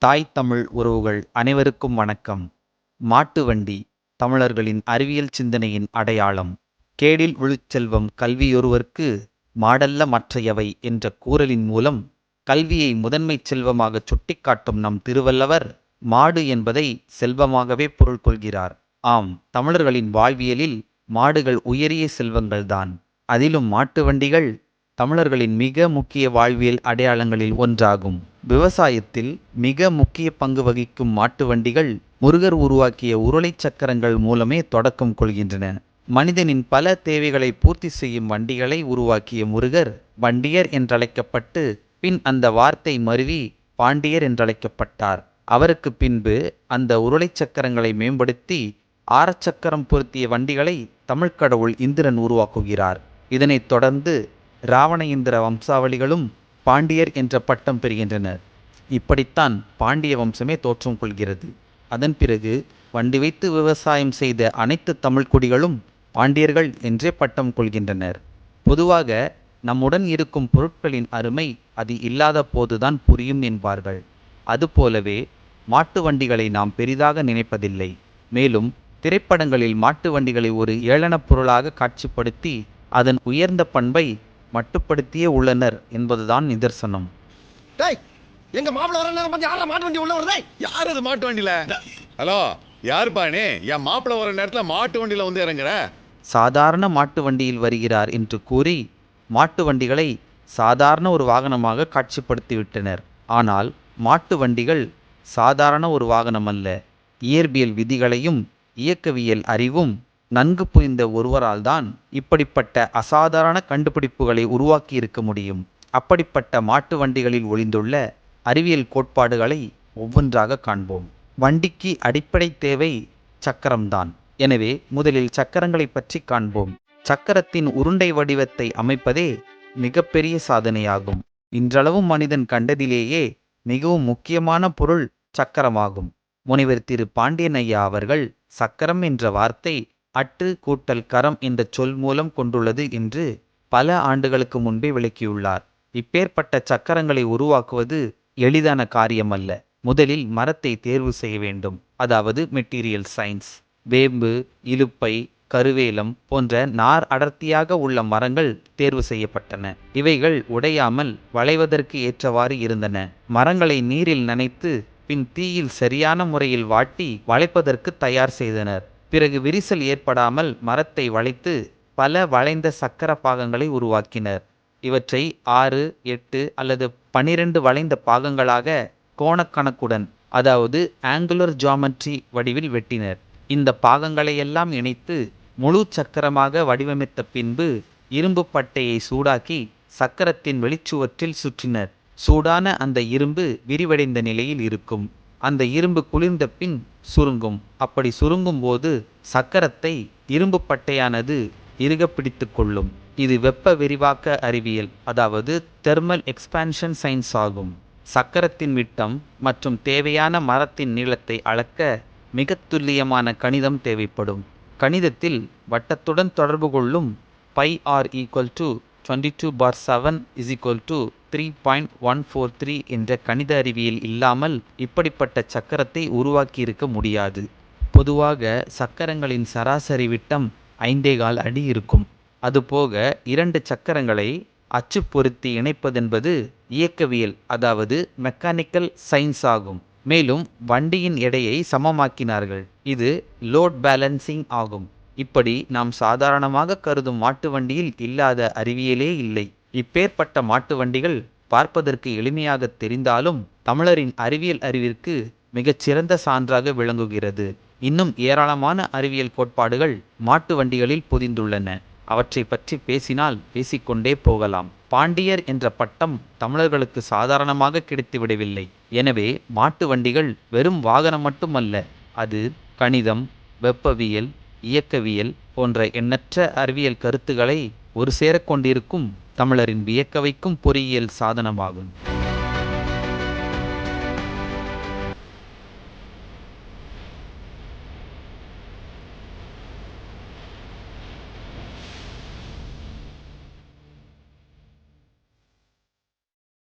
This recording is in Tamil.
தாய் தமிழ் உறவுகள் அனைவருக்கும் வணக்கம். மாட்டு வண்டி தமிழர்களின் அறிவியல் சிந்தனையின் அடையாளம். கேடில் விழுச்செல்வம் கல்வியொருவர்க்கு மாடல்ல மற்றையவை என்ற கூறலின் மூலம் கல்வியை முதன்மைச் செல்வமாகச் சுட்டிக்காட்டும் நம் திருவள்ளுவர் மாடு என்பதை செல்வமாகவே பொருள் கொள்கிறார். ஆம், தமிழர்களின் வாழ்வியலில் மாடுகள் உயரிய செல்வங்கள்தான். அதிலும் மாட்டு வண்டிகள் தமிழர்களின் மிக முக்கிய வாழ்வியல் அடையாளங்களில் ஒன்றாகும். விவசாயத்தில் மிக முக்கிய பங்கு வகிக்கும் மாட்டு வண்டிகள் முருகர் உருவாக்கிய உருளை சக்கரங்கள் மூலமே தொடக்கம் கொள்கின்றன. மனிதனின் பல தேவைகளை பூர்த்தி செய்யும் வண்டிகளை உருவாக்கிய முருகர் வண்டியர் என்றழைக்கப்பட்டு பின் அந்த வார்த்தை மருவி பாண்டியர் என்றழைக்கப்பட்டார். அவருக்கு பின்பு அந்த உருளை சக்கரங்களை மேம்படுத்தி ஆரச்சக்கரம் பொருத்திய வண்டிகளை தமிழ்க்கடவுள் இந்திரன் உருவாக்குகிறார். இதனைத் தொடர்ந்து இராவண இந்திர வம்சாவளிகளும் பாண்டியர் என்ற பட்டம் பெறுகின்றனர். இப்படித்தான் பாண்டிய வம்சமே தோற்றம் கொள்கிறது. அதன் பிறகு வண்டி வைத்து விவசாயம் செய்த அனைத்து தமிழ் குடிகளும் பாண்டியர்கள் என்றே பட்டம் கொள்கின்றனர். பொதுவாக நம்முடன் இருக்கும் பொருட்களின் அருமை அது இல்லாத போதுதான் புரியும் என்பார்கள். அதுபோலவே மாட்டு வண்டிகளை நாம் பெரிதாக நினைப்பதில்லை. மேலும் திரைப்படங்களில் மாட்டு வண்டிகளை ஒரு ஏளனப் பொருளாக காட்சிப்படுத்தி அதன் உயர்ந்த பண்பை மட்டுப்படுத்தியே உள்ளனர் என்பதுதான் நிதர்சனம். எங்க மாப்பிள்ள வர நேரம் பார்த்து யாரா மாட்டு வண்டி உள்ள வருதே? யார் அது மாட்டு வண்டியில? ஹலோ, யாருப்பா நீ? என் மாப்பிள்ள வர நேரத்துல மாட்டு வண்டியில வந்து இறங்குற? சாதாரண மாட்டு வண்டியில் வருகிறார் என்று கூறி மாட்டு வண்டிகளை சாதாரண ஒரு வாகனமாக காட்சிப்படுத்திவிட்டனர். ஆனால் மாட்டு வண்டிகள் சாதாரண ஒரு வாகனம் அல்ல. இயற்பியல் விதிகளையும் இயக்கவியல் அறிவும் நன்கு புரிந்த ஒருவரால் தான் இப்படிப்பட்ட அசாதாரண கண்டுபிடிப்புகளை உருவாக்கி இருக்க முடியும். அப்படிப்பட்ட மாட்டு வண்டிகளில் ஒளிந்துள்ள அறிவியல் கோட்பாடுகளை ஒவ்வொன்றாக காண்போம். வண்டிக்கு அடிப்படை தேவை சக்கரம்தான். எனவே முதலில் சக்கரங்களை பற்றி காண்போம். சக்கரத்தின் உருண்டை வடிவத்தை அமைப்பதே மிகப்பெரிய சாதனையாகும். இன்றளவும் மனிதன் கண்டதிலேயே மிகவும் முக்கியமான பொருள் சக்கரமாகும். முனைவர் திரு பாண்டியன் ஐயா அவர்கள் சக்கரம் என்ற வார்த்தை அட்டு கூட்டல் கரம் என்ற சொல் மூலம் கொண்டுள்ளது என்று பல ஆண்டுகளுக்கு முன்பே விளக்கியுள்ளார். இப்பேற்பட்ட சக்கரங்களை உருவாக்குவது எளிதான காரியமல்ல. முதலில் மரத்தை தேர்வு செய்ய வேண்டும். அதாவது மெட்டீரியல் சயின்ஸ். வேம்பு, இலுப்பை, கருவேலம் போன்ற நார் அடர்த்தியாக உள்ள மரங்கள் தேர்வு செய்யப்பட்டன. இவைகள் உடையாமல் வளைவதற்கு ஏற்றவாறு இருந்தன. மரங்களை நீரில் நனைத்து பின் தீயில் சரியான முறையில் வாட்டி வளைப்பதற்கு தயார் செய்தனர். பிறகு விரிசல் ஏற்படாமல் மரத்தை வளைத்து பல வளைந்த சக்கர பாகங்களை உருவாக்கினர். இவற்றை 6, 8 அல்லது 12 வளைந்த பாகங்களாக கோணக்கணக்குடன், அதாவது ஆங்குலர் ஜியாமெட்ரி வடிவில் வெட்டினர். இந்த பாகங்களையெல்லாம் இணைத்து முழு சக்கரமாக வடிவமைத்த பின்பு இரும்பு பட்டையை சூடாக்கி சக்கரத்தின் வெளிச்சுவற்றில் சுற்றினர். சூடான அந்த இரும்பு விரிவடைந்த நிலையில் இருக்கும். அந்த இரும்பு குளிர்ந்த பின் சுருங்கும். அப்படி சுருங்கும் போது சக்கரத்தை இரும்பு பட்டையானது இறுக பிடித்து கொள்ளும். இது வெப்ப விரிவாக்க அறிவியல், அதாவது தெர்மல் எக்ஸ்பான்ஷன் சயின்ஸ் ஆகும். சக்கரத்தின் விட்டம் மற்றும் தேவையான மரத்தின் நீளத்தை அளக்க மிக துல்லியமான கணிதம் தேவைப்படும். கணிதத்தில் வட்டத்துடன் தொடர்பு கொள்ளும் πr = 22/7 = 3.143 என்ற கணித அறிவியல் இல்லாமல் இப்படிப்பட்ட சக்கரத்தை உருவாக்கியிருக்க முடியாது. பொதுவாக சக்கரங்களின் சராசரி விட்டம் 5.25 அடி இருக்கும். அதுபோக 2 சக்கரங்களை அச்சு பொருத்தி இணைப்பதென்பது இயக்கவியல், அதாவது மெக்கானிக்கல் சயின்ஸ் ஆகும். மேலும் வண்டியின் எடையை சமமாக்கினார்கள். இது லோட் பேலன்சிங் ஆகும். இப்படி நாம் சாதாரணமாக கருதும் மாட்டு வண்டியில் இல்லாத அறிவியலே இல்லை. இப்பேற்பட்ட மாட்டு வண்டிகள் பார்ப்பதற்கு எளிமையாக தெரிந்தாலும் தமிழரின் அறிவியல் அறிவிற்கு மிகச்சிறந்த சான்றாக விளங்குகிறது. இன்னும் ஏராளமான அறிவியல் கோட்பாடுகள் மாட்டு வண்டிகளில் பொதிந்துள்ளன. அவற்றை பற்றி பேசினால் பேசிக்கொண்டே போகலாம். பாண்டியர் என்ற பட்டம் தமிழர்களுக்கு சாதாரணமாக கிடைத்துவிடவில்லை. எனவே மாட்டு வண்டிகள் வெறும் வாகனம் மட்டுமல்ல, அது கணிதம், வெப்பவியல், இயக்கவியல் போன்ற எண்ணற்ற அறிவியல் கருத்துக்களை ஒரு சேர கொண்டிருக்கும் தமிழரின் வியக்க வைக்கும் பொறியியல் சாதனமாகும்.